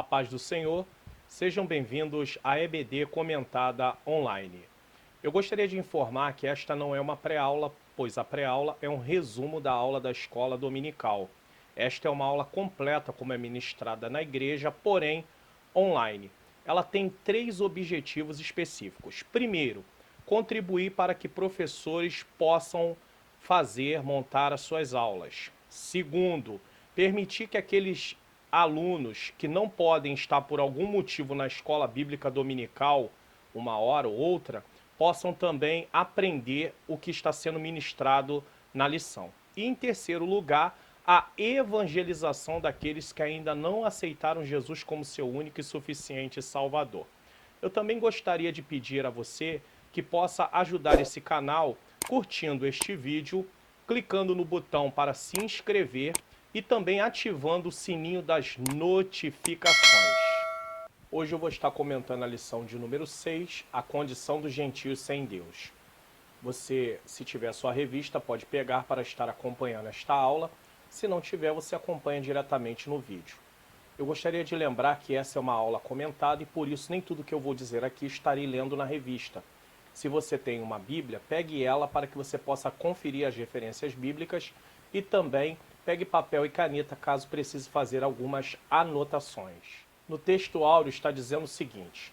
A paz do Senhor, sejam bem-vindos à EBD Comentada Online. Eu gostaria de informar que esta não é uma pré-aula, pois a pré-aula é um resumo da aula da escola dominical. Esta é uma aula completa como é ministrada na igreja, porém online. Ela tem 3 objetivos específicos. Primeiro, contribuir para que professores possam montar as suas aulas. Segundo, permitir que aqueles alunos que não podem estar por algum motivo na escola bíblica dominical, uma hora ou outra, possam também aprender o que está sendo ministrado na lição. E em terceiro lugar, a evangelização daqueles que ainda não aceitaram Jesus como seu único e suficiente Salvador. Eu também gostaria de pedir a você que possa ajudar esse canal curtindo este vídeo, clicando no botão para se inscrever e também ativando o sininho das notificações. Hoje eu vou estar comentando a lição de número 6, a condição dos gentios sem Deus. Você, se tiver sua revista, pode pegar para estar acompanhando esta aula. Se não tiver, você acompanha diretamente no vídeo. Eu gostaria de lembrar que essa é uma aula comentada e por isso nem tudo que eu vou dizer aqui estarei lendo na revista. Se você tem uma Bíblia, pegue ela para que você possa conferir as referências bíblicas e também pegue papel e caneta caso precise fazer algumas anotações. No texto áureo está dizendo o seguinte: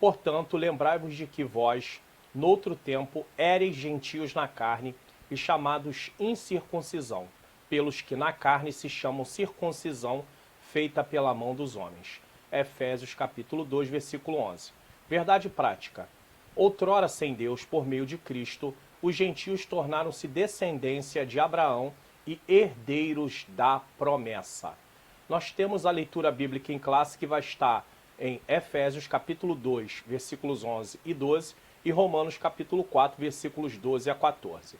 portanto, lembrai-vos de que vós, noutro tempo, éreis gentios na carne e chamados incircuncisão, pelos que na carne se chamam circuncisão, feita pela mão dos homens. Efésios capítulo 2, versículo 11. Verdade prática. Outrora sem Deus, por meio de Cristo, os gentios tornaram-se descendência de Abraão e herdeiros da promessa. Nós temos a leitura bíblica em classe que vai estar em Efésios capítulo 2, versículos 11 e 12 e Romanos capítulo 4, versículos 12 a 14.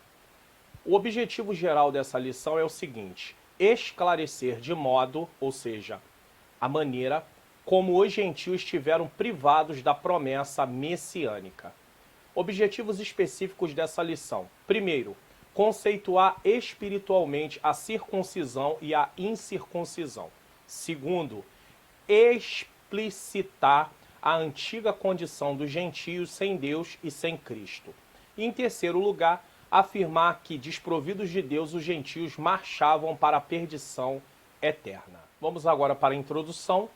O objetivo geral dessa lição é o seguinte: esclarecer de modo, ou seja, a maneira como os gentios estiveram privados da promessa messiânica. Objetivos específicos dessa lição. Primeiro, conceituar espiritualmente a circuncisão e a incircuncisão. Segundo, explicitar a antiga condição dos gentios sem Deus e sem Cristo. E em terceiro lugar, afirmar que, desprovidos de Deus, os gentios marchavam para a perdição eterna. Vamos agora para a introdução.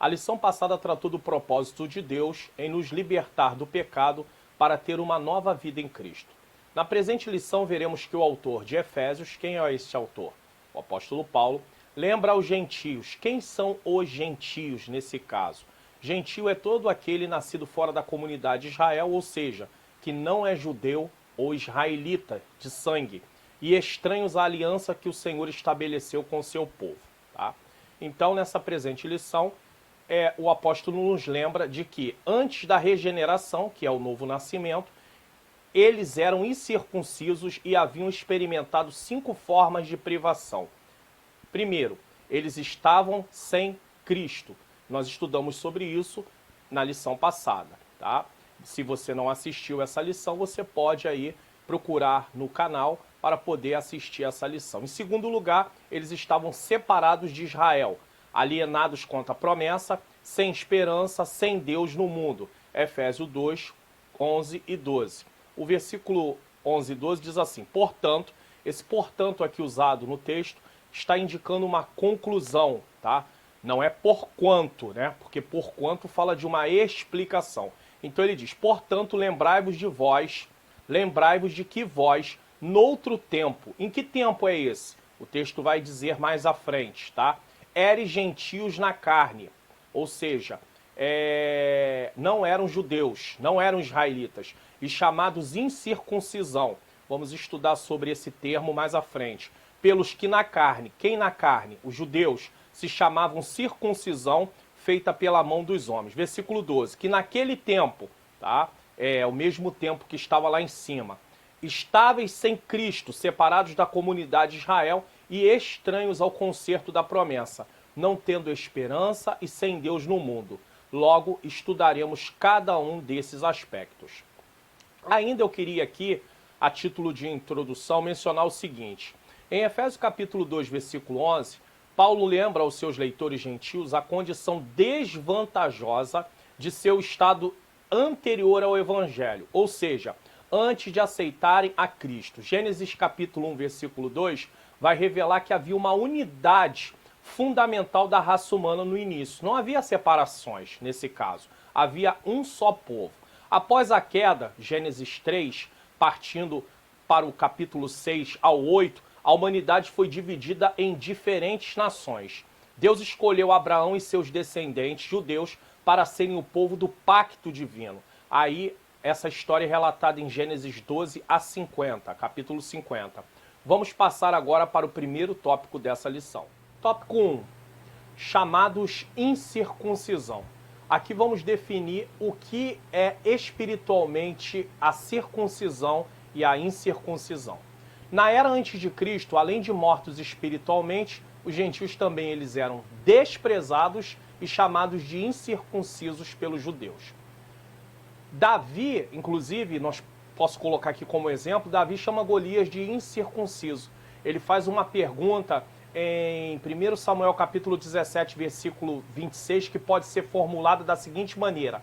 A lição passada tratou do propósito de Deus em nos libertar do pecado para ter uma nova vida em Cristo. Na presente lição veremos que o autor de Efésios, quem é este autor? O apóstolo Paulo, lembra aos gentios. Quem são os gentios nesse caso? Gentio é todo aquele nascido fora da comunidade de Israel, ou seja, que não é judeu ou israelita de sangue, e estranhos à aliança que o Senhor estabeleceu com o seu povo. Tá? Então, nessa presente lição, o apóstolo nos lembra de que antes da regeneração, que é o novo nascimento, eles eram incircuncisos e haviam experimentado 5 formas de privação. Primeiro, eles estavam sem Cristo. Nós estudamos sobre isso na lição passada, tá? Se você não assistiu essa lição, você pode aí procurar no canal para poder assistir essa lição. Em segundo lugar, eles estavam separados de Israel, alienados contra a promessa, sem esperança, sem Deus no mundo. Efésios 2, 11 e 12. O versículo 11 e 12 diz assim: portanto, esse portanto aqui usado no texto está indicando uma conclusão, tá? Não é porquanto, né? Porque porquanto fala de uma explicação. Então ele diz: portanto, lembrai-vos de que vós, noutro tempo. Em que tempo é esse? O texto vai dizer mais à frente, tá? Éreis gentios na carne, ou seja, não eram judeus, não eram israelitas, e chamados incircuncisão. Vamos estudar sobre esse termo mais à frente. Pelos que na carne, quem na carne? Os judeus, se chamavam circuncisão feita pela mão dos homens. Versículo 12, que naquele tempo, tá? O mesmo tempo que estava lá em cima, estáveis sem Cristo, separados da comunidade de Israel e estranhos ao concerto da promessa, não tendo esperança e sem Deus no mundo. Logo, estudaremos cada um desses aspectos. Ainda eu queria aqui, a título de introdução, mencionar o seguinte. Em Efésios capítulo 2, versículo 11, Paulo lembra aos seus leitores gentios a condição desvantajosa de seu estado anterior ao Evangelho, ou seja, antes de aceitarem a Cristo. Gênesis capítulo 1, versículo 2, vai revelar que havia uma unidade fundamental da raça humana no início. Não havia separações nesse caso, havia um só povo. Após a queda, Gênesis 3, partindo para o capítulo 6 ao 8, a humanidade foi dividida em diferentes nações. Deus escolheu Abraão e seus descendentes judeus para serem o povo do pacto divino. Aí, essa história é relatada em Gênesis 12 a 50, capítulo 50. Vamos passar agora para o primeiro tópico dessa lição. Tópico 1. Chamados incircuncisão. Aqui vamos definir o que é espiritualmente a circuncisão e a incircuncisão. Na era antes de Cristo, além de mortos espiritualmente, os gentios também eles eram desprezados e chamados de incircuncisos pelos judeus. Davi, inclusive, posso colocar aqui como exemplo, Davi chama Golias de incircunciso. Ele faz uma pergunta em 1 Samuel capítulo 17, versículo 26, que pode ser formulada da seguinte maneira: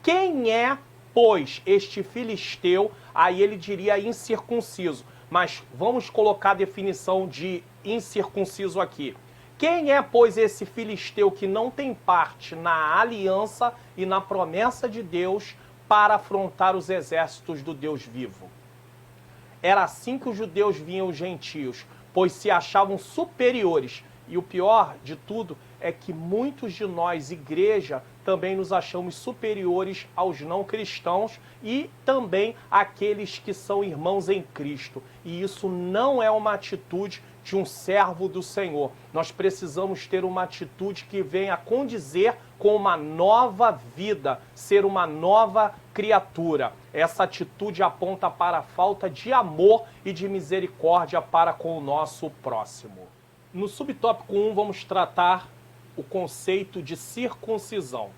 quem é, pois, este filisteu? Aí ele diria incircunciso, mas vamos colocar a definição de incircunciso aqui. Quem é, pois, esse filisteu que não tem parte na aliança e na promessa de Deus para afrontar os exércitos do Deus vivo? Era assim que os judeus viam os gentios, pois se achavam superiores. E o pior de tudo é que muitos de nós, igreja, também nos achamos superiores aos não cristãos e também àqueles que são irmãos em Cristo. E isso não é uma atitude de um servo do Senhor. Nós precisamos ter uma atitude que venha condizer com uma nova vida, ser uma nova criatura. Essa atitude aponta para a falta de amor e de misericórdia para com o nosso próximo. No subtópico 1, vamos tratar o conceito de circuncisão.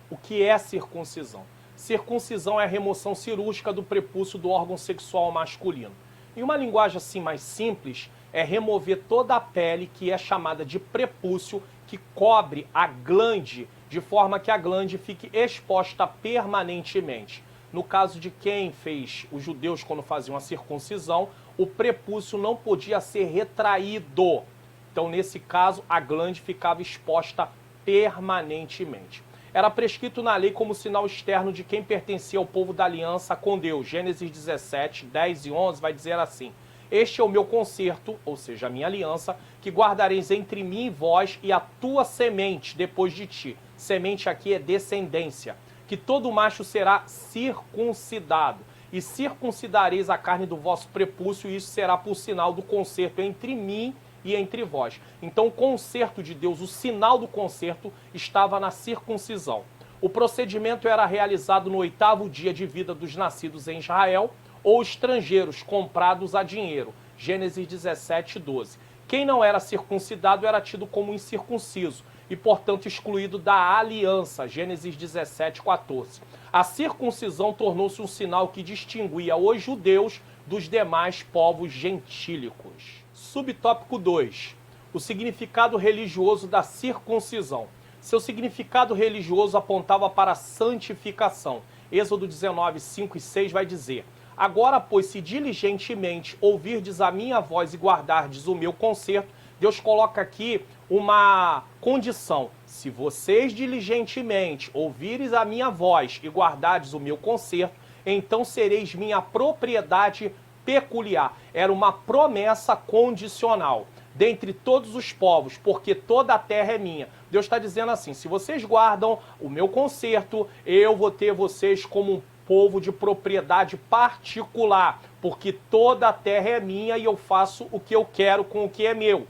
O que é circuncisão? Circuncisão é a remoção cirúrgica do prepúcio do órgão sexual masculino. Em uma linguagem assim mais simples, é remover toda a pele que é chamada de prepúcio, que cobre a glande, de forma que a glande fique exposta permanentemente. No caso de quem fez, os judeus quando faziam a circuncisão, o prepúcio não podia ser retraído. Então, nesse caso, a glande ficava exposta permanentemente. Era prescrito na lei como sinal externo de quem pertencia ao povo da aliança com Deus. Gênesis 17, 10 e 11 vai dizer assim: este é o meu concerto, ou seja, a minha aliança, que guardareis entre mim e vós e a tua semente depois de ti. Semente aqui é descendência. Que todo macho será circuncidado. E circuncidareis a carne do vosso prepúcio, e isso será por sinal do concerto entre mim e entre vós. Então o concerto de Deus, o sinal do concerto, estava na circuncisão. O procedimento era realizado no 8º dia de vida dos nascidos em Israel ou estrangeiros comprados a dinheiro. Gênesis 17, 12. Quem não era circuncidado era tido como incircunciso e, portanto, excluído da aliança. Gênesis 17, 14. A circuncisão tornou-se um sinal que distinguia os judeus dos demais povos gentílicos. Subtópico 2. O significado religioso da circuncisão. Seu significado religioso apontava para a santificação. Êxodo 19, 5 e 6 vai dizer: agora, pois, se diligentemente ouvirdes a minha voz e guardardes o meu concerto, Deus coloca aqui uma condição. Se vocês diligentemente ouvirdes a minha voz e guardardes o meu concerto, então sereis minha propriedade peculiar. Era uma promessa condicional dentre todos os povos, porque toda a terra é minha. Deus está dizendo assim: se vocês guardam o meu concerto, eu vou ter vocês como um povo de propriedade particular, porque toda a terra é minha e eu faço o que eu quero com o que é meu.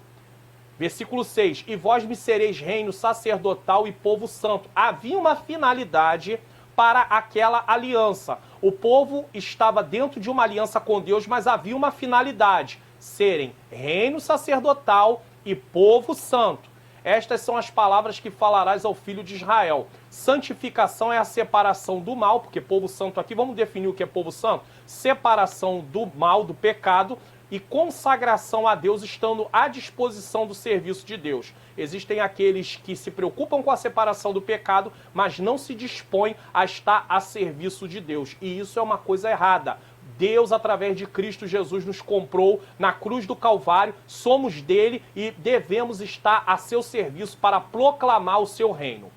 Versículo 6. E vós me sereis reino sacerdotal e povo santo. Havia uma finalidade para aquela aliança. O povo estava dentro de uma aliança com Deus, mas havia uma finalidade: serem reino sacerdotal e povo santo. Estas são as palavras que falarás ao filho de Israel. Santificação é a separação do mal, porque povo santo aqui, vamos definir o que é povo santo? Separação do mal, do pecado, e consagração a Deus estando à disposição do serviço de Deus. Existem aqueles que se preocupam com a separação do pecado, mas não se dispõem a estar a serviço de Deus. E isso é uma coisa errada. Deus, através de Cristo Jesus, nos comprou na cruz do Calvário, somos dele e devemos estar a seu serviço para proclamar o seu reino.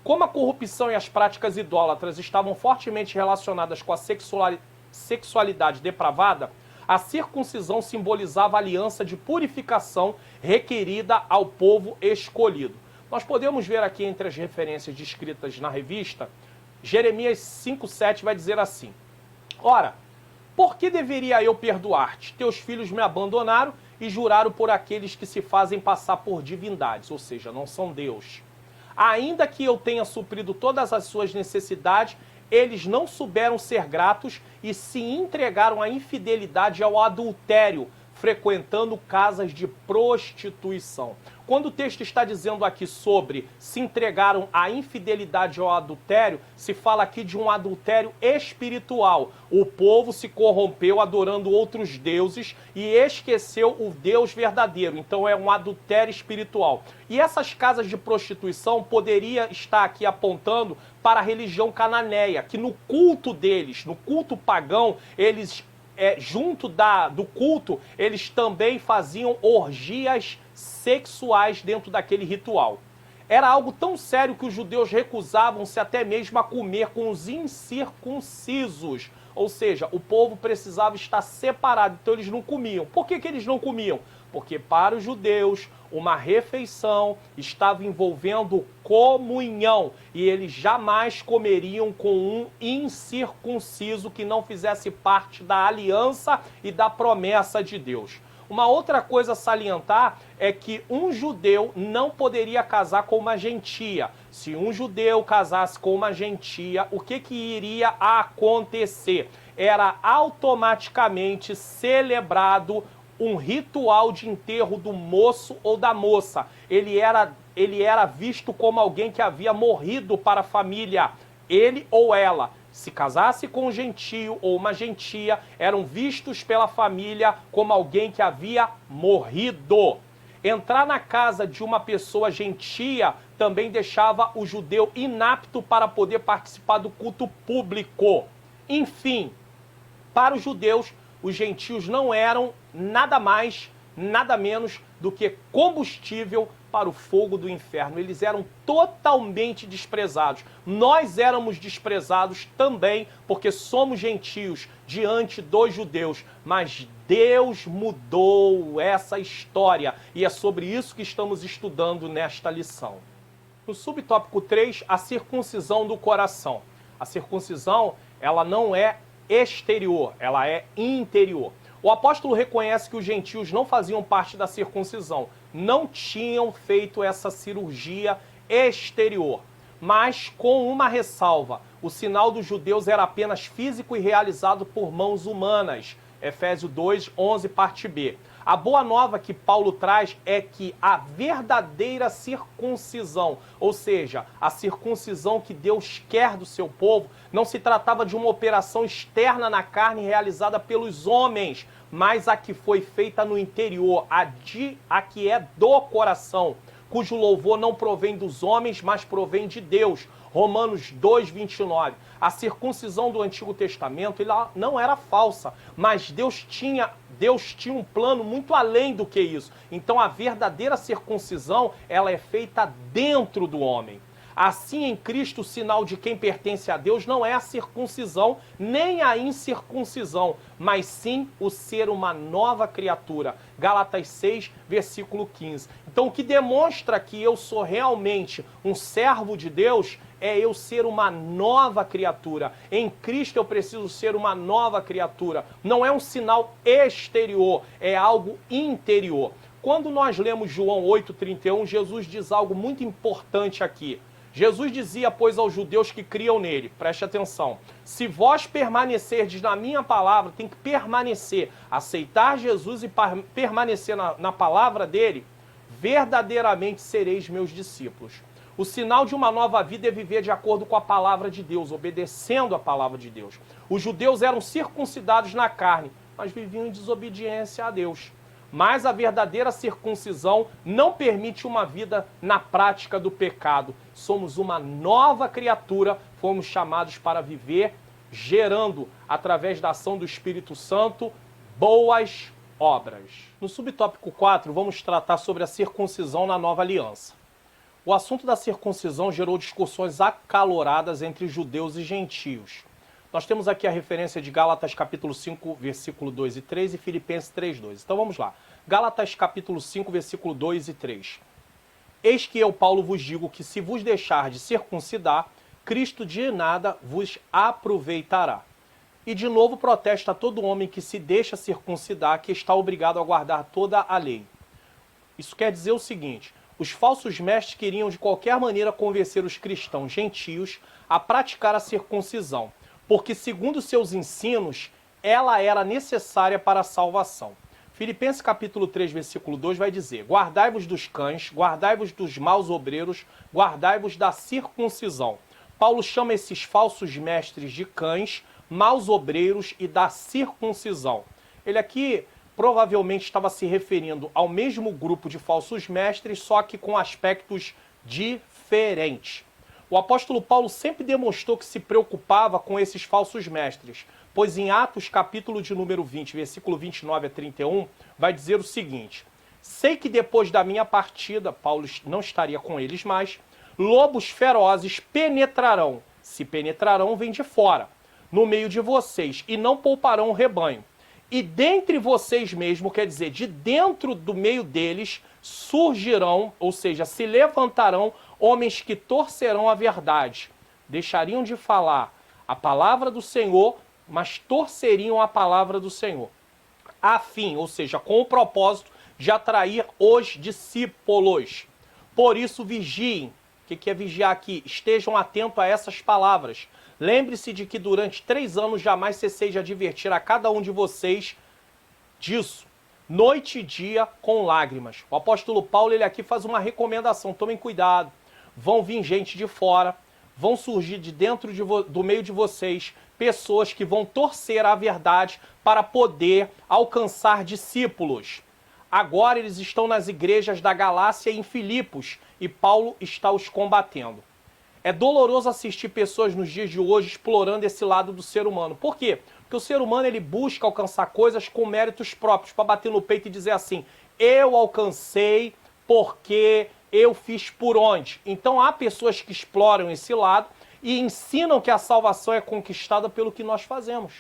Como a corrupção e as práticas idólatras estavam fortemente relacionadas com a sexualidade depravada, a circuncisão simbolizava a aliança de purificação requerida ao povo escolhido. Nós podemos ver aqui entre as referências descritas na revista, Jeremias 5,7 vai dizer assim: Ora, por que deveria eu perdoar-te? Teus filhos me abandonaram e juraram por aqueles que se fazem passar por divindades, ou seja, não são Deus. Ainda que eu tenha suprido todas as suas necessidades, eles não souberam ser gratos e se entregaram à infidelidade e ao adultério, frequentando casas de prostituição. Quando o texto está dizendo aqui sobre se entregaram à infidelidade ou ao adultério, se fala aqui de um adultério espiritual. O povo se corrompeu adorando outros deuses e esqueceu o Deus verdadeiro. Então é um adultério espiritual. E essas casas de prostituição poderia estar aqui apontando para a religião cananeia, que no culto deles, no culto pagão, eles junto do culto, eles também faziam orgias sexuais dentro daquele ritual. Era algo tão sério que os judeus recusavam-se até mesmo a comer com os incircuncisos. Ou seja, o povo precisava estar separado, então eles não comiam. Por que eles não comiam? Porque para os judeus, uma refeição estava envolvendo comunhão e eles jamais comeriam com um incircunciso que não fizesse parte da aliança e da promessa de Deus. Uma outra coisa a salientar é que um judeu não poderia casar com uma gentia. Se um judeu casasse com uma gentia, o que iria acontecer? Era automaticamente celebrado um ritual de enterro do moço ou da moça. Ele era visto como alguém que havia morrido para a família, ele ou ela. Se casasse com um gentio ou uma gentia, eram vistos pela família como alguém que havia morrido. Entrar na casa de uma pessoa gentia também deixava o judeu inapto para poder participar do culto público. Enfim, para os judeus, os gentios não eram nada mais, nada menos do que combustível para o fogo do inferno. Eles eram totalmente desprezados. Nós éramos desprezados também, porque somos gentios diante dos judeus. Mas Deus mudou essa história e é sobre isso que estamos estudando nesta lição. No subtópico 3, a circuncisão do coração. A circuncisão, ela não é exterior, ela é interior. O apóstolo reconhece que os gentios não faziam parte da circuncisão, não tinham feito essa cirurgia exterior, mas com uma ressalva: o sinal dos judeus era apenas físico e realizado por mãos humanas. Efésios 2, 11, parte B. A boa nova que Paulo traz é que a verdadeira circuncisão, ou seja, a circuncisão que Deus quer do seu povo, não se tratava de uma operação externa na carne realizada pelos homens, mas a que foi feita no interior, a que é do coração, cujo louvor não provém dos homens, mas provém de Deus. Romanos 2, 29. A circuncisão do Antigo Testamento ela não era falsa, mas Deus tinha um plano muito além do que isso. Então a verdadeira circuncisão ela é feita dentro do homem. Assim, em Cristo, o sinal de quem pertence a Deus não é a circuncisão nem a incircuncisão, mas sim o ser uma nova criatura. Gálatas 6, versículo 15. Então, o que demonstra que eu sou realmente um servo de Deus é eu ser uma nova criatura. Em Cristo eu preciso ser uma nova criatura. Não é um sinal exterior, é algo interior. Quando nós lemos João 8,31, Jesus diz algo muito importante aqui. Jesus dizia, pois, aos judeus que criam nele, preste atenção, se vós permanecerdes na minha palavra, tem que permanecer, aceitar Jesus e permanecer na palavra dele, verdadeiramente sereis meus discípulos. O sinal de uma nova vida é viver de acordo com a palavra de Deus, obedecendo a palavra de Deus. Os judeus eram circuncidados na carne, mas viviam em desobediência a Deus. Mas a verdadeira circuncisão não permite uma vida na prática do pecado. Somos uma nova criatura, fomos chamados para viver gerando, através da ação do Espírito Santo, boas obras. No subtópico 4, vamos tratar sobre a circuncisão na nova aliança. O assunto da circuncisão gerou discussões acaloradas entre judeus e gentios. Nós temos aqui a referência de Gálatas capítulo 5, versículo 2 e 3 e Filipenses 3, 2. Então vamos lá. Gálatas capítulo 5, versículo 2 e 3. Eis que eu, Paulo, vos digo que se vos deixar de circuncidar, Cristo de nada vos aproveitará. E de novo protesta todo homem que se deixa circuncidar, que está obrigado a guardar toda a lei. Isso quer dizer o seguinte: os falsos mestres queriam de qualquer maneira convencer os cristãos gentios a praticar a circuncisão, porque segundo seus ensinos, ela era necessária para a salvação. Filipenses capítulo 3, versículo 2 vai dizer: guardai-vos dos cães, guardai-vos dos maus obreiros, guardai-vos da circuncisão. Paulo chama esses falsos mestres de cães, maus obreiros e da circuncisão. Ele aqui provavelmente estava se referindo ao mesmo grupo de falsos mestres, só que com aspectos diferentes. O apóstolo Paulo sempre demonstrou que se preocupava com esses falsos mestres, pois em Atos capítulo de número 20, versículo 29 a 31, vai dizer o seguinte: sei que depois da minha partida, Paulo não estaria com eles mais, lobos ferozes penetrarão, se penetrarão vem de fora, no meio de vocês, e não pouparão o rebanho. E dentre vocês mesmo, quer dizer, de dentro do meio deles, surgirão, ou seja, se levantarão homens que torcerão a verdade. Deixariam de falar a palavra do Senhor, mas torceriam a palavra do Senhor. A fim, ou seja, com o propósito de atrair os discípulos. Por isso vigiem. O que é vigiar aqui? Estejam atentos a essas palavras. Lembre-se de que durante 3 anos jamais cessei de advertir a cada um de vocês disso. Noite e dia com lágrimas. O apóstolo Paulo, ele aqui faz uma recomendação. Tomem cuidado. Vão vir gente de fora. Vão surgir de dentro do meio de vocês pessoas que vão torcer a verdade para poder alcançar discípulos. Agora eles estão nas igrejas da Galácia e em Filipos e Paulo está os combatendo. É doloroso assistir pessoas nos dias de hoje explorando esse lado do ser humano. Por quê? Porque o ser humano ele busca alcançar coisas com méritos próprios, para bater no peito e dizer assim: eu alcancei porque eu fiz por onde. Então há pessoas que exploram esse lado e ensinam que a salvação é conquistada pelo que nós fazemos.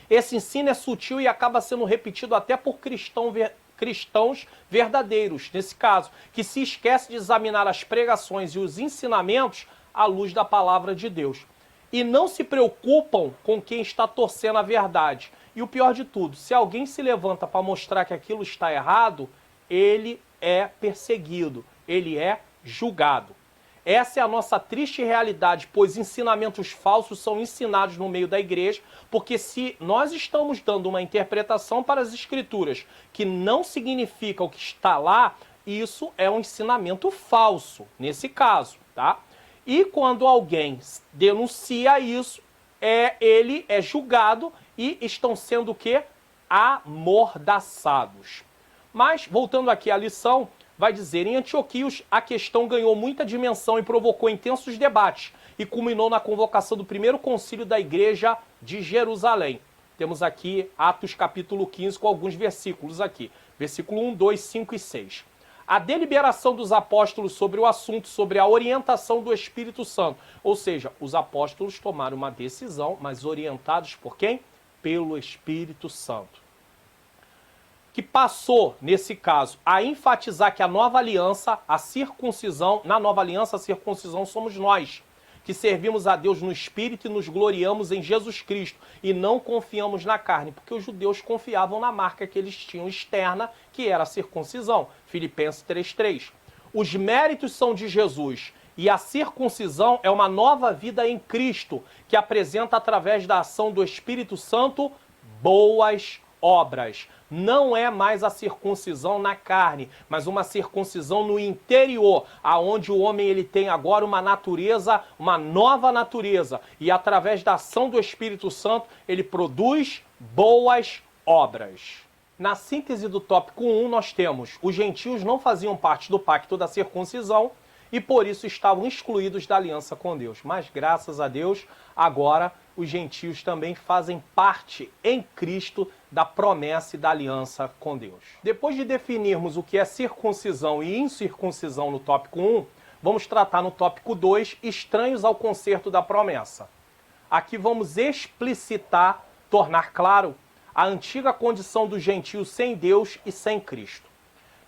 Esse ensino é sutil e acaba sendo repetido até por cristãos verdadeiros, nesse caso, que se esquece de examinar as pregações e os ensinamentos à luz da palavra de Deus. E não se preocupam com quem está torcendo a verdade. E o pior de tudo, se alguém se levanta para mostrar que aquilo está errado, ele é perseguido, ele é julgado. Essa é a nossa triste realidade, pois ensinamentos falsos são ensinados no meio da igreja, porque se nós estamos dando uma interpretação para as escrituras que não significa o que está lá, isso é um ensinamento falso, nesse caso, tá? E quando alguém denuncia isso, ele é julgado e estão sendo o quê? Amordaçados. Mas, voltando aqui à lição, vai dizer: em Antioquia a questão ganhou muita dimensão e provocou intensos debates e culminou na convocação do primeiro concílio da igreja de Jerusalém. Temos aqui Atos capítulo 15 com alguns versículos aqui. Versículo 1, 2, 5 e 6. A deliberação dos apóstolos sobre o assunto, sobre a orientação do Espírito Santo. Ou seja, os apóstolos tomaram uma decisão, mas orientados por quem? Pelo Espírito Santo. Que passou, nesse caso, a enfatizar que a nova aliança, a circuncisão, na nova aliança a circuncisão somos nós, que servimos a Deus no Espírito e nos gloriamos em Jesus Cristo e não confiamos na carne, porque os judeus confiavam na marca que eles tinham externa, que era a circuncisão. Filipenses 3:3. Os méritos são de Jesus e a circuncisão é uma nova vida em Cristo, que apresenta através da ação do Espírito Santo boas obras. Não é mais a circuncisão na carne, mas uma circuncisão no interior, aonde o homem ele tem agora uma natureza, uma nova natureza, e através da ação do Espírito Santo, ele produz boas obras. Na síntese do tópico 1, nós temos: os gentios não faziam parte do pacto da circuncisão e por isso estavam excluídos da aliança com Deus. Mas graças a Deus, agora os gentios também fazem parte em Cristo da promessa e da aliança com Deus. Depois de definirmos o que é circuncisão e incircuncisão no tópico 1, vamos tratar no tópico 2, estranhos ao concerto da promessa. Aqui vamos explicitar, tornar claro a antiga condição dos gentios sem Deus e sem Cristo.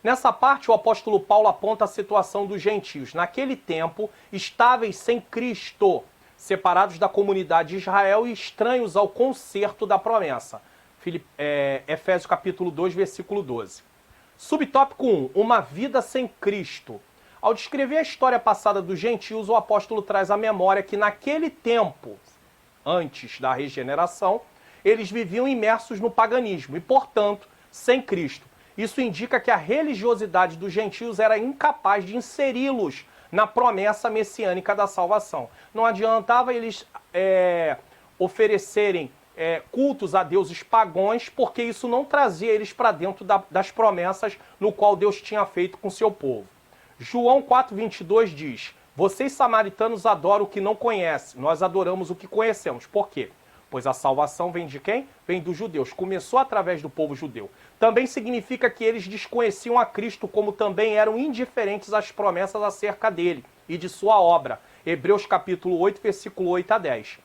Nessa parte, o apóstolo Paulo aponta a situação dos gentios. Naquele tempo, estáveis sem Cristo, separados da comunidade de Israel e estranhos ao concerto da promessa. Efésios capítulo 2, versículo 12. Subtópico 1, uma vida sem Cristo. Ao descrever a história passada dos gentios, o apóstolo traz à memória que naquele tempo, antes da regeneração, eles viviam imersos no paganismo e, portanto, sem Cristo. Isso indica que a religiosidade dos gentios era incapaz de inseri-los na promessa messiânica da salvação. Não adiantava eles oferecerem cultos a deuses pagãos, porque isso não trazia eles para dentro das promessas no qual Deus tinha feito com seu povo. João 4,22 diz: vocês samaritanos adoram o que não conhecem, nós adoramos o que conhecemos. Por quê? Pois a salvação vem de quem? Vem dos judeus. Começou através do povo judeu. Também significa que eles desconheciam a Cristo, como também eram indiferentes às promessas acerca dele e de sua obra. Hebreus capítulo 8, versículo 8 a 10.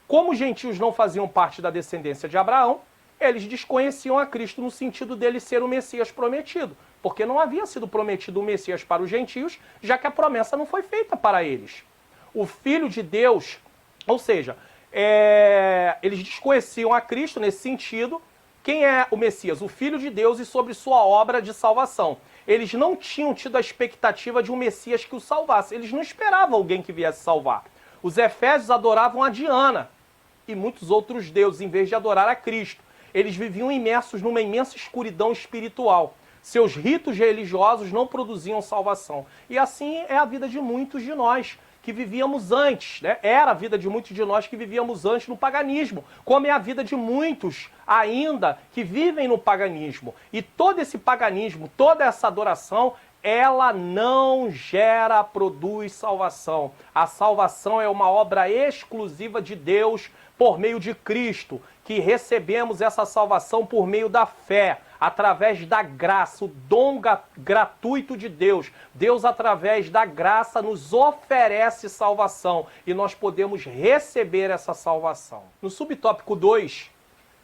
Como os gentios não faziam parte da descendência de Abraão, eles desconheciam a Cristo no sentido dele ser o Messias prometido, porque não havia sido prometido o Messias para os gentios, já que a promessa não foi feita para eles. O Filho de Deus, ou seja, eles desconheciam a Cristo nesse sentido. Quem é o Messias? O Filho de Deus e sobre sua obra de salvação. Eles não tinham tido a expectativa de um Messias que o salvasse. Eles não esperavam alguém que viesse salvar. Os efésios adoravam a Diana e muitos outros deuses, em vez de adorar a Cristo. Eles viviam imersos numa imensa escuridão espiritual. Seus ritos religiosos não produziam salvação. E assim é a vida de muitos de nós que vivíamos antes, né? Era a vida de muitos de nós que vivíamos antes no paganismo, como é a vida de muitos ainda que vivem no paganismo. E todo esse paganismo, toda essa adoração, ela não produz salvação. A salvação é uma obra exclusiva de Deus por meio de Cristo, que recebemos essa salvação por meio da fé, através da graça, o dom gratuito de Deus. Deus, através da graça, nos oferece salvação e nós podemos receber essa salvação. No subtópico 2,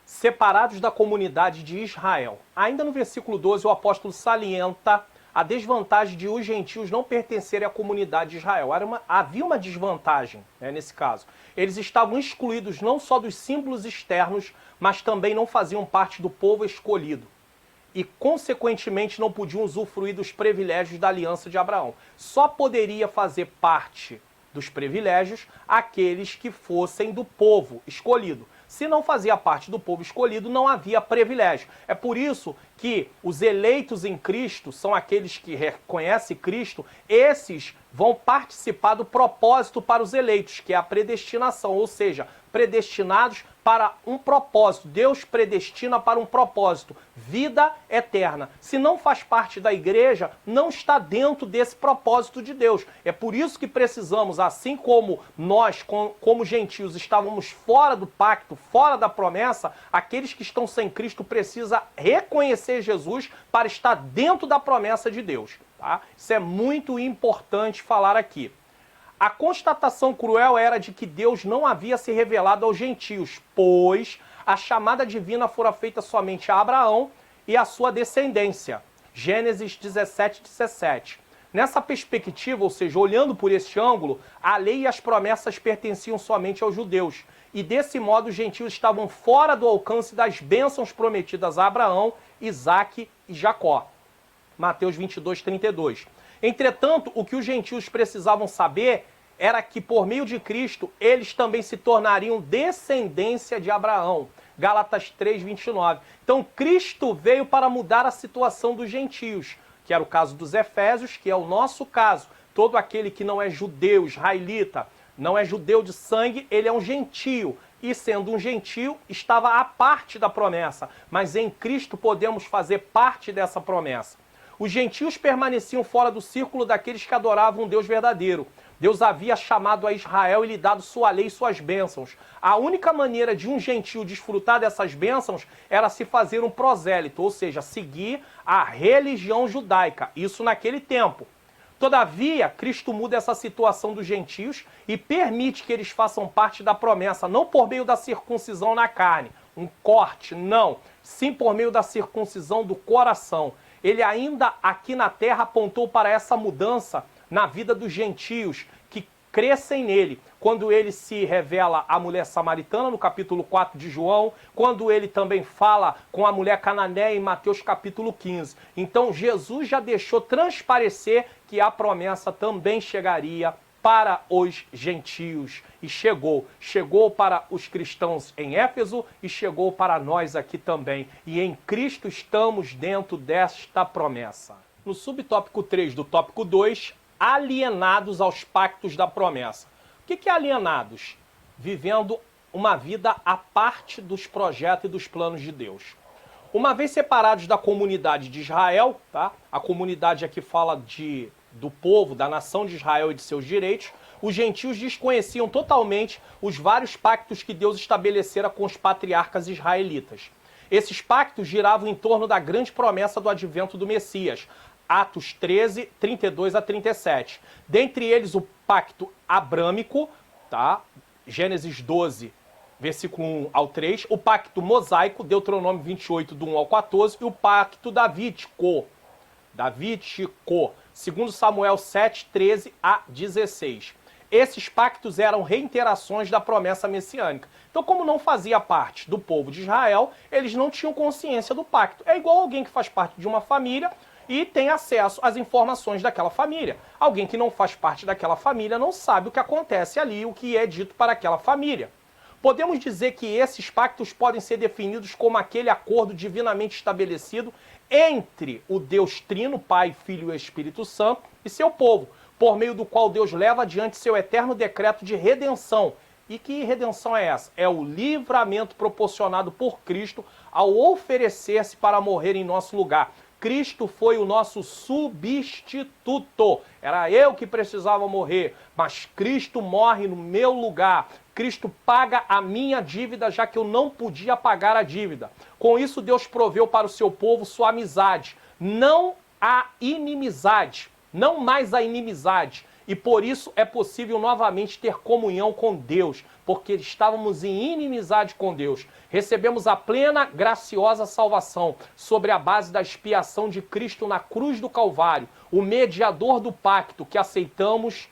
separados da comunidade de Israel. Ainda no versículo 12, o apóstolo salienta a desvantagem de os gentios não pertencerem à comunidade de Israel. Havia uma desvantagem, né, nesse caso. Eles estavam excluídos não só dos símbolos externos, mas também não faziam parte do povo escolhido. E, consequentemente, não podiam usufruir dos privilégios da aliança de Abraão. Só poderia fazer parte dos privilégios aqueles que fossem do povo escolhido. Se não fazia parte do povo escolhido, não havia privilégio. É por isso que os eleitos em Cristo são aqueles que reconhecem Cristo. Esses vão participar do propósito para os eleitos, que é a predestinação, ou seja, predestinados para um propósito. Deus predestina para um propósito, vida eterna. Se não faz parte da igreja, não está dentro desse propósito de Deus. É por isso que precisamos, assim como nós, como gentios, estávamos fora do pacto, fora da promessa, aqueles que estão sem Cristo precisam reconhecer Jesus para estar dentro da promessa de Deus. Tá? Isso é muito importante falar aqui. A constatação cruel era de que Deus não havia se revelado aos gentios, pois a chamada divina fora feita somente a Abraão e a sua descendência. Gênesis 17, 17. Nessa perspectiva, ou seja, olhando por este ângulo, a lei e as promessas pertenciam somente aos judeus. E desse modo os gentios estavam fora do alcance das bênçãos prometidas a Abraão, Isaque e Jacó. Mateus 22, 32. Entretanto, o que os gentios precisavam saber era que, por meio de Cristo, eles também se tornariam descendência de Abraão, Gálatas 3:29. Então Cristo veio para mudar a situação dos gentios, que era o caso dos efésios, que é o nosso caso. Todo aquele que não é judeu, israelita, não é judeu de sangue, ele é um gentio. E sendo um gentio, estava à parte da promessa. Mas em Cristo podemos fazer parte dessa promessa. Os gentios permaneciam fora do círculo daqueles que adoravam um Deus verdadeiro. Deus havia chamado a Israel e lhe dado sua lei e suas bênçãos. A única maneira de um gentio desfrutar dessas bênçãos era se fazer um prosélito, ou seja, seguir a religião judaica. Isso naquele tempo. Todavia, Cristo muda essa situação dos gentios e permite que eles façam parte da promessa, não por meio da circuncisão na carne, um corte, não, sim por meio da circuncisão do coração. Ele ainda aqui na terra apontou para essa mudança na vida dos gentios, que crescem nele, quando ele se revela à mulher samaritana, no capítulo 4 de João, quando ele também fala com a mulher cananeia em Mateus capítulo 15. Então Jesus já deixou transparecer que a promessa também chegaria para os gentios. E chegou para os cristãos em Éfeso e chegou para nós aqui também. E em Cristo estamos dentro desta promessa. No subtópico 3 do tópico 2, alienados aos pactos da promessa. O que é alienados? Vivendo uma vida à parte dos projetos e dos planos de Deus. Uma vez separados da comunidade de Israel, tá? A comunidade aqui fala do povo, da nação de Israel e de seus direitos, os gentios desconheciam totalmente os vários pactos que Deus estabelecera com os patriarcas israelitas. Esses pactos giravam em torno da grande promessa do advento do Messias, Atos 13, 32 a 37. Dentre eles o pacto abrâmico, tá? Gênesis 12, versículo 1 ao 3, o pacto mosaico, Deuteronômio 28, do 1 ao 14, e o pacto davídico, 2 Samuel 7, 13 a 16. Esses pactos eram reiterações da promessa messiânica. Então, como não fazia parte do povo de Israel, eles não tinham consciência do pacto. É igual alguém que faz parte de uma família e tem acesso às informações daquela família. Alguém que não faz parte daquela família não sabe o que acontece ali, o que é dito para aquela família. Podemos dizer que esses pactos podem ser definidos como aquele acordo divinamente estabelecido entre o Deus Trino, Pai, Filho e Espírito Santo, e seu povo, por meio do qual Deus leva adiante seu eterno decreto de redenção. E que redenção é essa? É o livramento proporcionado por Cristo ao oferecer-se para morrer em nosso lugar. Cristo foi o nosso substituto. Era eu que precisava morrer, mas Cristo morre no meu lugar. Cristo paga a minha dívida, já que eu não podia pagar a dívida. Com isso, Deus proveu para o seu povo sua amizade, não a inimizade, não mais a inimizade. E por isso é possível novamente ter comunhão com Deus, porque estávamos em inimizade com Deus. Recebemos a plena, graciosa salvação sobre a base da expiação de Cristo na cruz do Calvário, o mediador do pacto, que aceitamos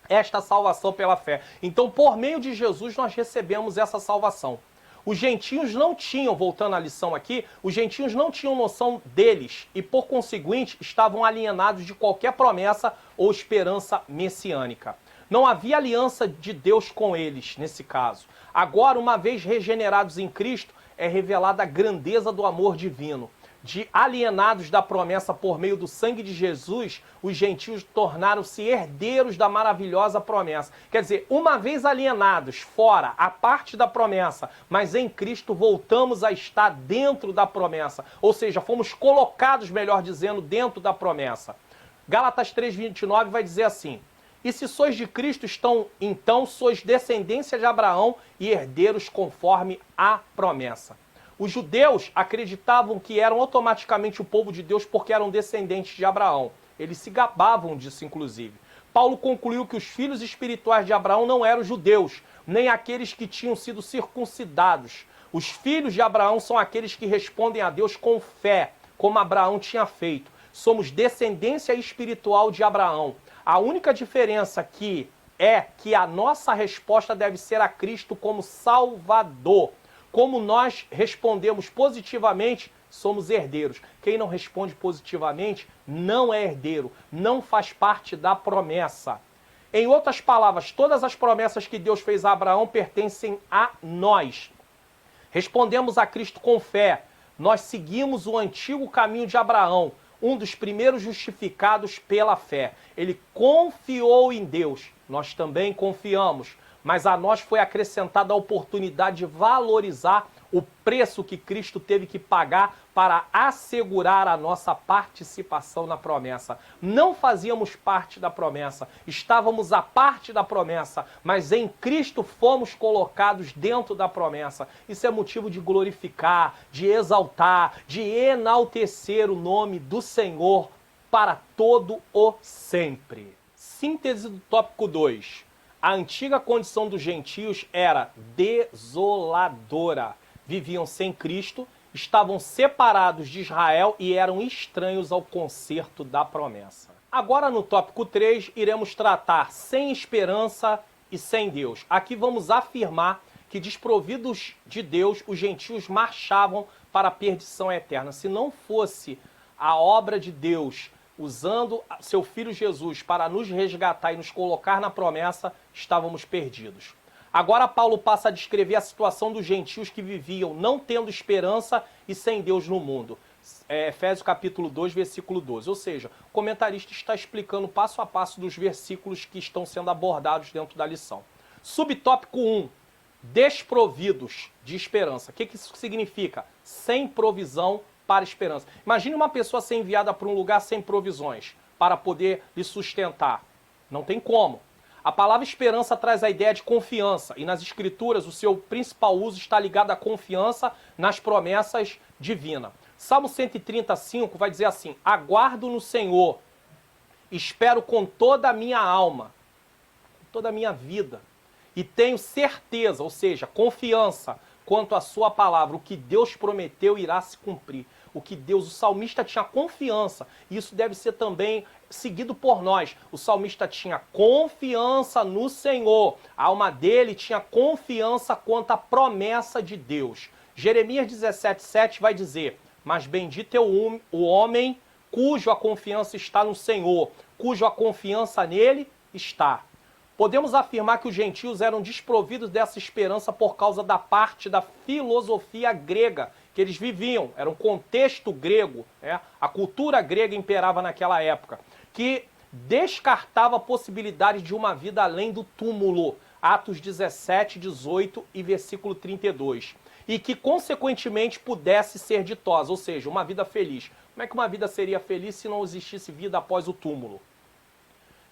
esta salvação pela fé. Então, por meio de Jesus, nós recebemos essa salvação. Os gentios não tinham, voltando à lição aqui, os gentios não tinham noção deles e, por conseguinte, estavam alienados de qualquer promessa ou esperança messiânica. Não havia aliança de Deus com eles, nesse caso. Agora, uma vez regenerados em Cristo, é revelada a grandeza do amor divino. De alienados da promessa por meio do sangue de Jesus, os gentios tornaram-se herdeiros da maravilhosa promessa. Quer dizer, uma vez alienados, fora, a parte da promessa, mas em Cristo voltamos a estar dentro da promessa. Ou seja, fomos colocados, melhor dizendo, dentro da promessa. Gálatas 3:29 vai dizer assim: e se sois de Cristo, então sois descendência de Abraão e herdeiros conforme a promessa. Os judeus acreditavam que eram automaticamente o povo de Deus porque eram descendentes de Abraão. Eles se gabavam disso, inclusive. Paulo concluiu que os filhos espirituais de Abraão não eram judeus, nem aqueles que tinham sido circuncidados. Os filhos de Abraão são aqueles que respondem a Deus com fé, como Abraão tinha feito. Somos descendência espiritual de Abraão. A única diferença é que a nossa resposta deve ser a Cristo como Salvador. Como nós respondemos positivamente, somos herdeiros. Quem não responde positivamente não é herdeiro, não faz parte da promessa. Em outras palavras, todas as promessas que Deus fez a Abraão pertencem a nós. Respondemos a Cristo com fé. Nós seguimos o antigo caminho de Abraão, um dos primeiros justificados pela fé. Ele confiou em Deus. Nós também confiamos, mas a nós foi acrescentada a oportunidade de valorizar o preço que Cristo teve que pagar para assegurar a nossa participação na promessa. Não fazíamos parte da promessa, estávamos à parte da promessa, mas em Cristo fomos colocados dentro da promessa. Isso é motivo de glorificar, de exaltar, de enaltecer o nome do Senhor para todo o sempre. Síntese do tópico 2. A antiga condição dos gentios era desoladora. Viviam sem Cristo, estavam separados de Israel e eram estranhos ao concerto da promessa. Agora no tópico 3, iremos tratar sem esperança e sem Deus. Aqui vamos afirmar que desprovidos de Deus, os gentios marchavam para a perdição eterna. Se não fosse a obra de Deus usando seu Filho Jesus para nos resgatar e nos colocar na promessa, estávamos perdidos. Agora Paulo passa a descrever a situação dos gentios que viviam não tendo esperança e sem Deus no mundo. Efésios capítulo 2, versículo 12. Ou seja, o comentarista está explicando passo a passo dos versículos que estão sendo abordados dentro da lição. Subtópico 1. Desprovidos de esperança. O que isso significa? Sem provisão para esperança. Imagine uma pessoa ser enviada para um lugar sem provisões para poder lhe sustentar. Não tem como. A palavra esperança traz a ideia de confiança, e nas escrituras o seu principal uso está ligado à confiança nas promessas divinas. Salmo 135 vai dizer assim: aguardo no Senhor, espero com toda a minha alma, com toda a minha vida, e tenho certeza, ou seja, confiança, quanto à sua palavra, o que Deus prometeu irá se cumprir. O salmista tinha confiança, e isso deve ser também seguido por nós. O salmista tinha confiança no Senhor, a alma dele tinha confiança quanto à promessa de Deus. Jeremias 17:7 vai dizer: mas bendito é o homem cuja confiança está no Senhor, cuja confiança nele está. Podemos afirmar que os gentios eram desprovidos dessa esperança por causa da parte da filosofia grega que eles viviam. Era um contexto grego, né? A cultura grega imperava naquela época, que descartava a possibilidade de uma vida além do túmulo. Atos 17, 18 e versículo 32. E que, consequentemente, pudesse ser ditosa, ou seja, uma vida feliz. Como é que uma vida seria feliz se não existisse vida após o túmulo?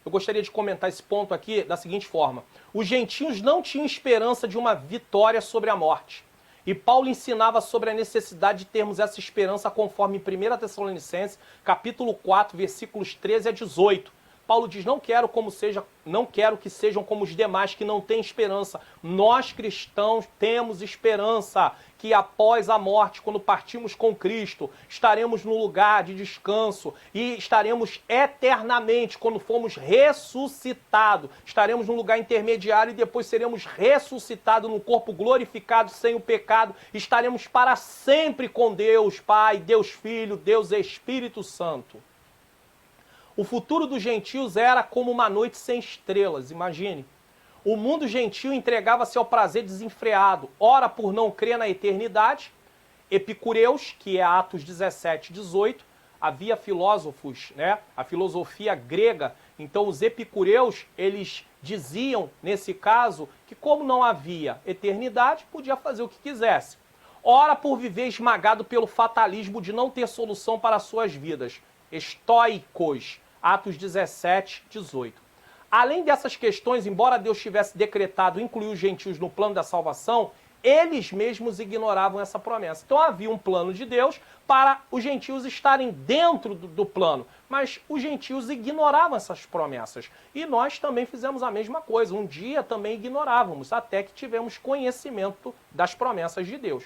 Eu gostaria de comentar esse ponto aqui da seguinte forma: os gentios não tinham esperança de uma vitória sobre a morte. E Paulo ensinava sobre a necessidade de termos essa esperança conforme em 1 Tessalonicenses, capítulo 4, versículos 13 a 18. Paulo diz: não quero que sejam como os demais que não têm esperança. Nós cristãos temos esperança que após a morte, quando partimos com Cristo, estaremos no lugar de descanso e estaremos eternamente, quando formos ressuscitados, estaremos num lugar intermediário e depois seremos ressuscitados num corpo glorificado, sem o pecado, estaremos para sempre com Deus Pai, Deus Filho, Deus Espírito Santo. O futuro dos gentios era como uma noite sem estrelas, imagine. O mundo gentil entregava-se ao prazer desenfreado, ora por não crer na eternidade. Epicureus, que é Atos 17, 18, havia filósofos, né? A filosofia grega. Então os epicureus, eles diziam, nesse caso, que como não havia eternidade, podia fazer o que quisesse. Ora por viver esmagado pelo fatalismo de não ter solução para suas vidas. Estoicos, Atos 17, 18. Além dessas questões, embora Deus tivesse decretado incluir os gentios no plano da salvação, eles mesmos ignoravam essa promessa. Então havia um plano de Deus para os gentios estarem dentro do plano, mas os gentios ignoravam essas promessas. E nós também fizemos a mesma coisa. Um dia também ignorávamos, até que tivemos conhecimento das promessas de Deus.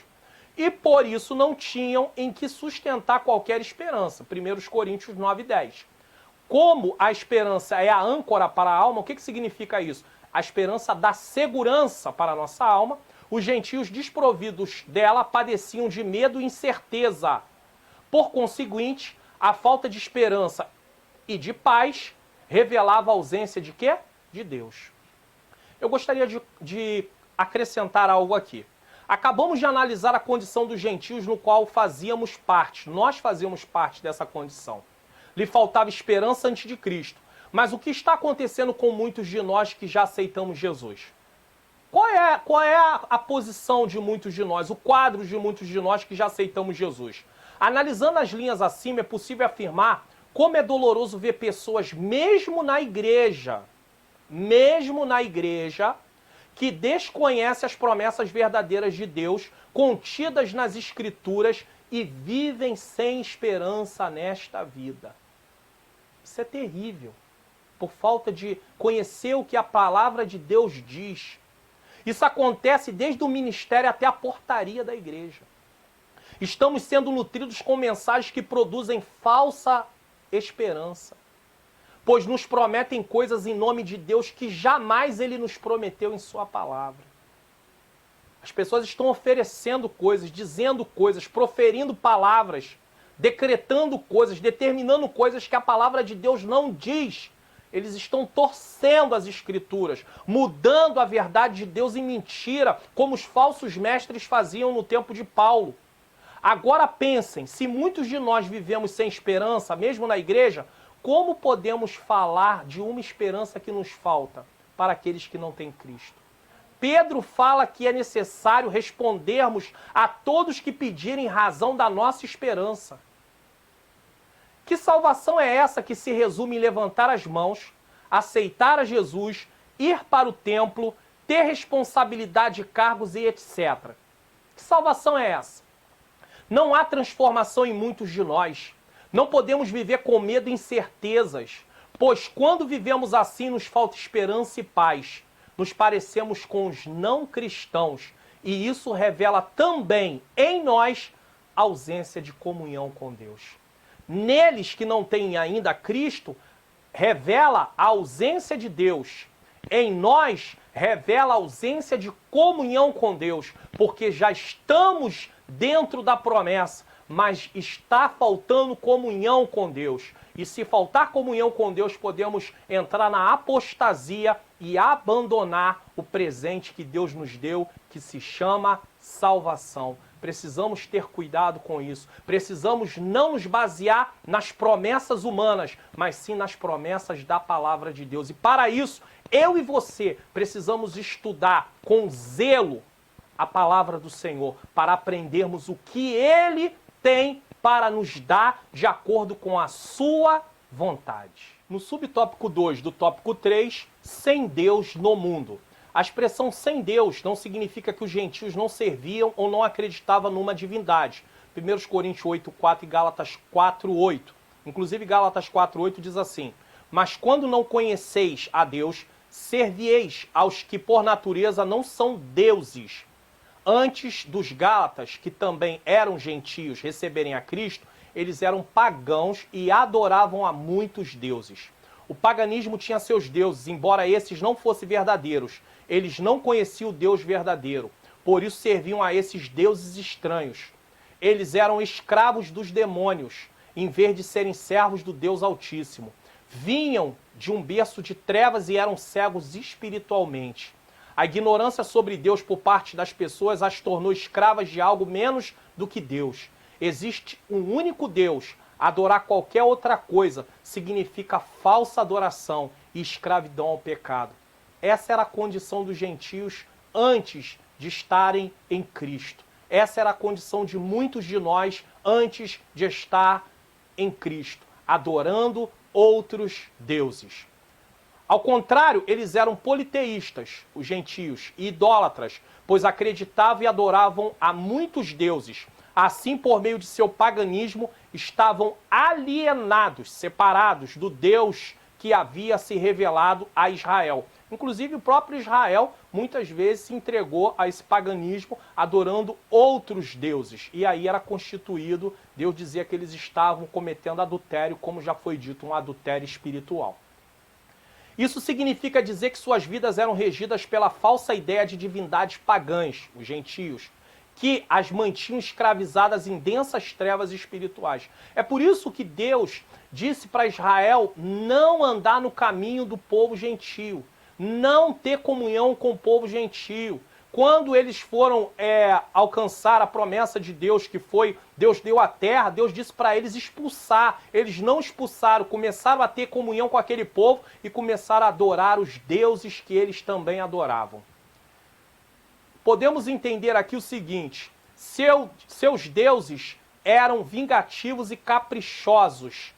E por isso não tinham em que sustentar qualquer esperança. 1 Coríntios 9, 10. Como a esperança é a âncora para a alma, o que significa isso? A esperança dá segurança para a nossa alma. Os gentios desprovidos dela padeciam de medo e incerteza. Por conseguinte, a falta de esperança e de paz revelava a ausência de quê? De Deus. Eu gostaria de acrescentar algo aqui. Acabamos de analisar a condição dos gentios no qual fazíamos parte. Nós fazíamos parte dessa condição. Lhe faltava esperança antes de Cristo. Mas o que está acontecendo com muitos de nós que já aceitamos Jesus? Qual é a posição de muitos de nós, o quadro de muitos de nós que já aceitamos Jesus? Analisando as linhas acima, é possível afirmar como é doloroso ver pessoas, mesmo na igreja, que desconhecem as promessas verdadeiras de Deus, contidas nas Escrituras, e vivem sem esperança nesta vida. Isso é terrível, por falta de conhecer o que a palavra de Deus diz. Isso acontece desde o ministério até a portaria da igreja. Estamos sendo nutridos com mensagens que produzem falsa esperança, pois nos prometem coisas em nome de Deus que jamais Ele nos prometeu em sua palavra. As pessoas estão oferecendo coisas, dizendo coisas, proferindo palavras, decretando coisas, determinando coisas que a palavra de Deus não diz. Eles estão torcendo as Escrituras, mudando a verdade de Deus em mentira, como os falsos mestres faziam no tempo de Paulo. Agora pensem, se muitos de nós vivemos sem esperança, mesmo na igreja, como podemos falar de uma esperança que nos falta para aqueles que não têm Cristo? Pedro fala que é necessário respondermos a todos que pedirem razão da nossa esperança. Que salvação é essa que se resume em levantar as mãos, aceitar a Jesus, ir para o templo, ter responsabilidade de cargos e etc. Que salvação é essa? Não há transformação em muitos de nós. Não podemos viver com medo e incertezas, pois quando vivemos assim nos falta esperança e paz. Nos parecemos com os não cristãos e isso revela também em nós a ausência de comunhão com Deus. Neles que não têm ainda Cristo, revela a ausência de Deus. Em nós, revela a ausência de comunhão com Deus, porque já estamos dentro da promessa, mas está faltando comunhão com Deus. E se faltar comunhão com Deus, podemos entrar na apostasia e abandonar o presente que Deus nos deu, que se chama salvação. Precisamos ter cuidado com isso. Precisamos não nos basear nas promessas humanas, mas sim nas promessas da palavra de Deus. E para isso, eu e você precisamos estudar com zelo a palavra do Senhor, para aprendermos o que Ele tem para nos dar de acordo com a sua vontade. No subtópico 2 do tópico 3, sem Deus no mundo. A expressão sem Deus não significa que os gentios não serviam ou não acreditavam numa divindade. 1 Coríntios 8:4 e Gálatas 4:8. Inclusive Gálatas 4:8 diz assim: mas quando não conheceis a Deus, servieis aos que por natureza não são deuses. Antes dos Gálatas, que também eram gentios, receberem a Cristo, eles eram pagãos e adoravam a muitos deuses. O paganismo tinha seus deuses, embora esses não fossem verdadeiros. Eles não conheciam o Deus verdadeiro, por isso serviam a esses deuses estranhos. Eles eram escravos dos demônios, em vez de serem servos do Deus Altíssimo. Vinham de um berço de trevas e eram cegos espiritualmente. A ignorância sobre Deus por parte das pessoas as tornou escravas de algo menos do que Deus. Existe um único Deus. Adorar qualquer outra coisa significa falsa adoração e escravidão ao pecado. Essa era a condição dos gentios antes de estarem em Cristo. Essa era a condição de muitos de nós antes de estar em Cristo, adorando outros deuses. Ao contrário, eles eram politeístas, os gentios, e idólatras, pois acreditavam e adoravam a muitos deuses. Assim, por meio de seu paganismo, estavam alienados, separados do Deus que havia se revelado a Israel. Inclusive, o próprio Israel muitas vezes se entregou a esse paganismo, adorando outros deuses. E aí era constituído, Deus dizia que eles estavam cometendo adultério, como já foi dito, um adultério espiritual. Isso significa dizer que suas vidas eram regidas pela falsa ideia de divindades pagãs, os gentios, que as mantinham escravizadas em densas trevas espirituais. É por isso que Deus disse para Israel não andar no caminho do povo gentio, não ter comunhão com o povo gentio. Quando eles foram alcançar a promessa de Deus, que foi, Deus deu a terra, Deus disse para eles expulsar. Eles não expulsaram, começaram a ter comunhão com aquele povo e começaram a adorar os deuses que eles também adoravam. Podemos entender aqui o seguinte, seus deuses eram vingativos e caprichosos,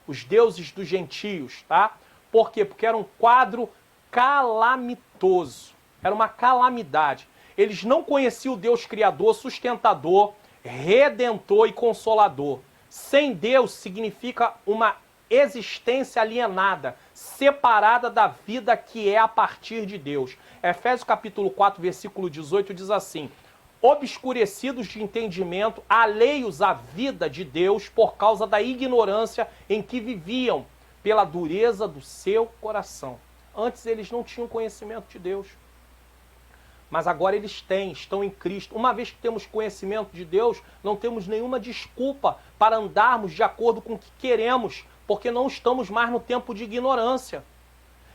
os deuses dos gentios, tá? Por quê? Porque era um quadro calamitoso. Era uma calamidade. Eles não conheciam o Deus Criador, sustentador, redentor e consolador. Sem Deus significa uma existência alienada, separada da vida que é a partir de Deus. Efésios capítulo 4, versículo 18 diz assim: obscurecidos de entendimento, alheios à vida de Deus por causa da ignorância em que viviam, pela dureza do seu coração. Antes eles não tinham conhecimento de Deus. Mas agora eles têm, estão em Cristo. Uma vez que temos conhecimento de Deus, não temos nenhuma desculpa para andarmos de acordo com o que queremos, porque não estamos mais no tempo de ignorância.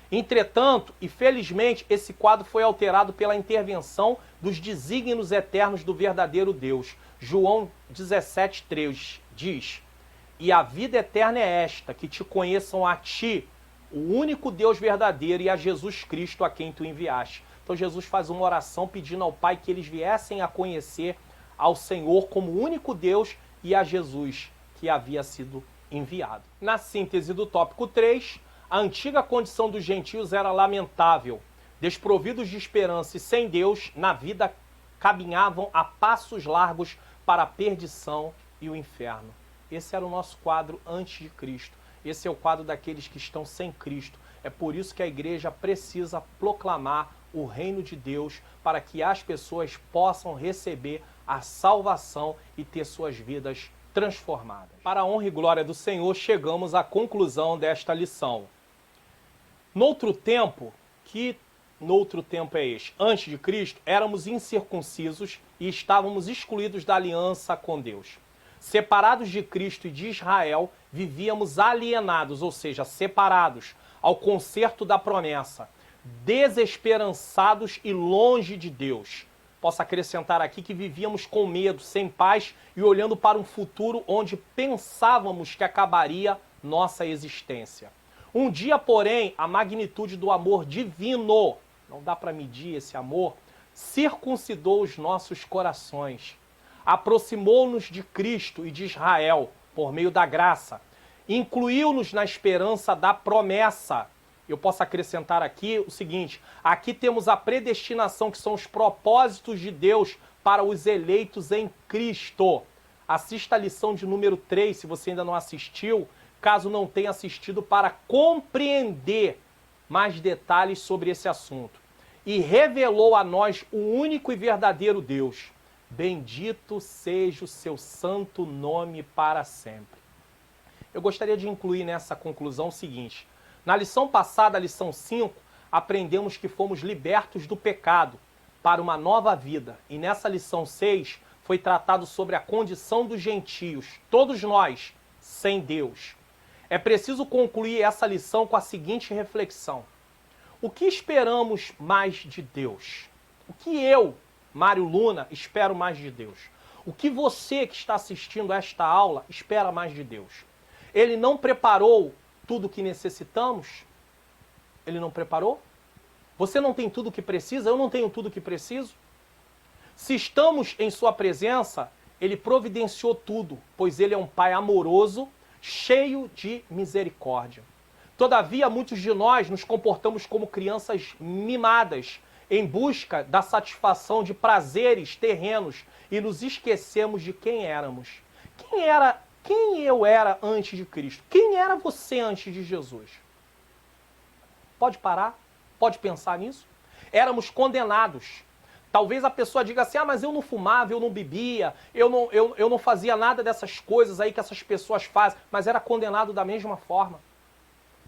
Entretanto, e felizmente, esse quadro foi alterado pela intervenção dos desígnios eternos do verdadeiro Deus. João 17,3 diz: e a vida eterna é esta, que te conheçam a ti, o único Deus verdadeiro, e a Jesus Cristo, a quem tu enviaste. Então Jesus faz uma oração pedindo ao Pai que eles viessem a conhecer ao Senhor como o único Deus e a Jesus que havia sido enviado. Na síntese do tópico 3, a antiga condição dos gentios era lamentável. Desprovidos de esperança e sem Deus, na vida caminhavam a passos largos para a perdição e o inferno. Esse era o nosso quadro antes de Cristo. Esse é o quadro daqueles que estão sem Cristo. É por isso que a igreja precisa proclamar o reino de Deus para que as pessoas possam receber a salvação e ter suas vidas transformadas. Para a honra e glória do Senhor, chegamos à conclusão desta lição. Noutro tempo é este? Antes de Cristo, éramos incircuncisos e estávamos excluídos da aliança com Deus. Separados de Cristo e de Israel, vivíamos alienados, ou seja, separados ao concerto da promessa, desesperançados e longe de Deus. Posso acrescentar aqui que vivíamos com medo, sem paz e olhando para um futuro onde pensávamos que acabaria nossa existência. Um dia, porém, a magnitude do amor divino, não dá para medir esse amor, circuncidou os nossos corações, aproximou-nos de Cristo e de Israel por meio da graça, incluiu-nos na esperança da promessa. Eu posso acrescentar aqui o seguinte: aqui temos a predestinação, que são os propósitos de Deus para os eleitos em Cristo. Assista a lição de número 3, se você ainda não assistiu, caso não tenha assistido, para compreender mais detalhes sobre esse assunto. E revelou a nós o único e verdadeiro Deus. Bendito seja o seu santo nome para sempre. Eu gostaria de incluir nessa conclusão o seguinte: na lição passada, a lição 5, aprendemos que fomos libertos do pecado para uma nova vida. E nessa lição 6, foi tratado sobre a condição dos gentios, todos nós, sem Deus. É preciso concluir essa lição com a seguinte reflexão: o que esperamos mais de Deus? O que eu, Mário Luna, espero mais de Deus? O que você que está assistindo a esta aula espera mais de Deus? Ele não preparou tudo o que necessitamos? Ele não preparou? Você não tem tudo o que precisa? Eu não tenho tudo o que preciso? Se estamos em sua presença, Ele providenciou tudo, pois Ele é um Pai amoroso, cheio de misericórdia. Todavia, muitos de nós nos comportamos como crianças mimadas, em busca da satisfação de prazeres terrenos, e nos esquecemos de quem éramos. Quem eu era antes de Cristo? Quem era você antes de Jesus? Pode parar? Pode pensar nisso? Éramos condenados. Talvez a pessoa diga assim: ah, mas eu não fumava, eu não bebia, eu não fazia nada dessas coisas aí que essas pessoas fazem, mas era condenado da mesma forma.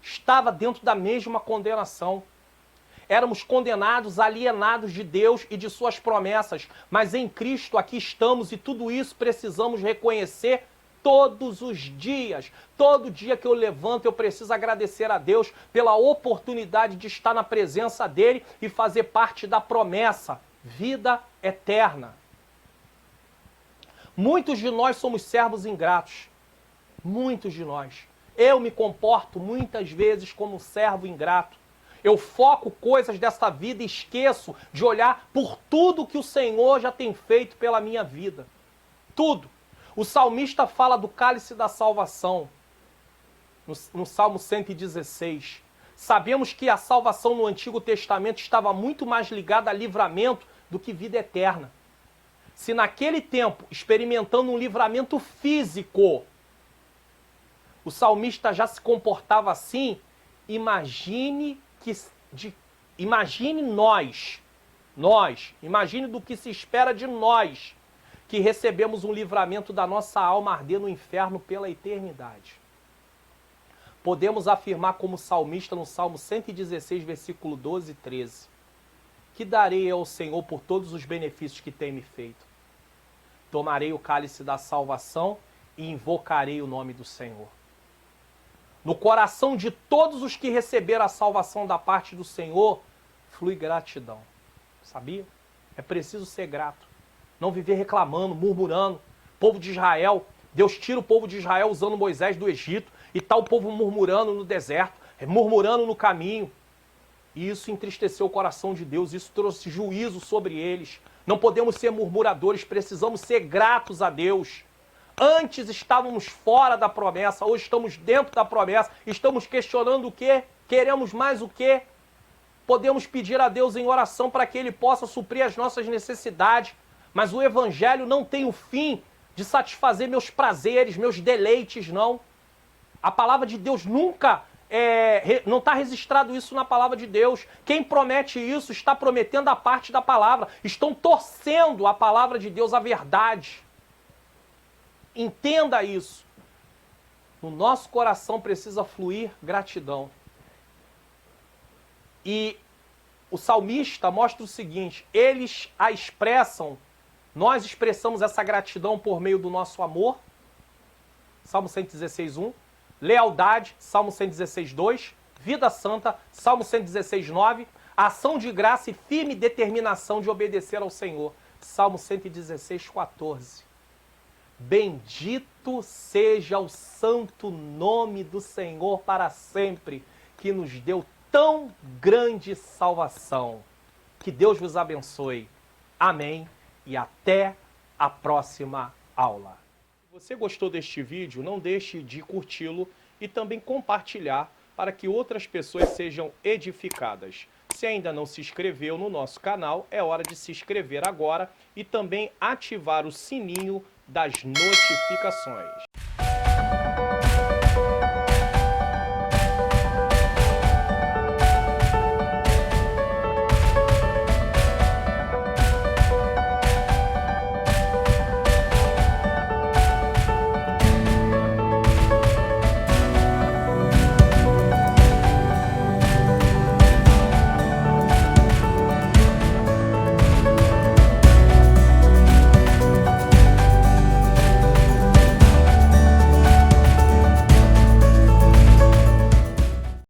Estava dentro da mesma condenação. Éramos condenados, alienados de Deus e de suas promessas, mas em Cristo aqui estamos, e tudo isso precisamos reconhecer todos os dias. Todo dia que eu levanto, eu preciso agradecer a Deus pela oportunidade de estar na presença dEle e fazer parte da promessa. vida eterna. Muitos de nós somos servos ingratos. Muitos de nós. Eu me comporto muitas vezes como um servo ingrato. Eu foco coisas dessa vida e esqueço de olhar por tudo que o Senhor já tem feito pela minha vida. Tudo. O salmista fala do cálice da salvação, no Salmo 116. Sabemos que a salvação no Antigo Testamento estava muito mais ligada a livramento do que vida eterna. Se naquele tempo, experimentando um livramento físico, o salmista já se comportava assim, imagine imagine do que se espera de nós, que recebemos um livramento da nossa alma arder no inferno pela eternidade. Podemos afirmar como salmista no Salmo 116, versículo 12 e 13, que darei ao Senhor por todos os benefícios que tem me feito. Tomarei o cálice da salvação e invocarei o nome do Senhor. No coração de todos os que receberam a salvação da parte do Senhor, flui gratidão. Sabia? É preciso ser grato. Não viver reclamando, murmurando. Povo de Israel, Deus tira o povo de Israel usando Moisés do Egito, e está o povo murmurando no deserto, murmurando no caminho. E isso entristeceu o coração de Deus, isso trouxe juízo sobre eles. Não podemos ser murmuradores, precisamos ser gratos a Deus. Antes estávamos fora da promessa, hoje estamos dentro da promessa, estamos questionando o quê? Queremos mais o quê? Podemos pedir a Deus em oração para que Ele possa suprir as nossas necessidades, mas o Evangelho não tem o fim de satisfazer meus prazeres, meus deleites, não. A palavra de Deus nunca, não está registrado isso na palavra de Deus. Quem promete isso está prometendo a parte da palavra, estão torcendo a palavra de Deus, a verdade. Entenda isso. No nosso coração precisa fluir gratidão. E o salmista mostra o seguinte, eles a expressam, nós expressamos essa gratidão por meio do nosso amor, Salmo 116, 1, lealdade, Salmo 116, 2, vida santa, Salmo 116, 9, ação de graça e firme determinação de obedecer ao Senhor, Salmo 116, 14. Bendito seja o santo nome do Senhor para sempre, que nos deu tão grande salvação. Que Deus vos abençoe. Amém. E até a próxima aula. Se você gostou deste vídeo, não deixe de curti-lo e também compartilhar para que outras pessoas sejam edificadas. Se ainda não se inscreveu no nosso canal, é hora de se inscrever agora e também ativar o sininho das notificações.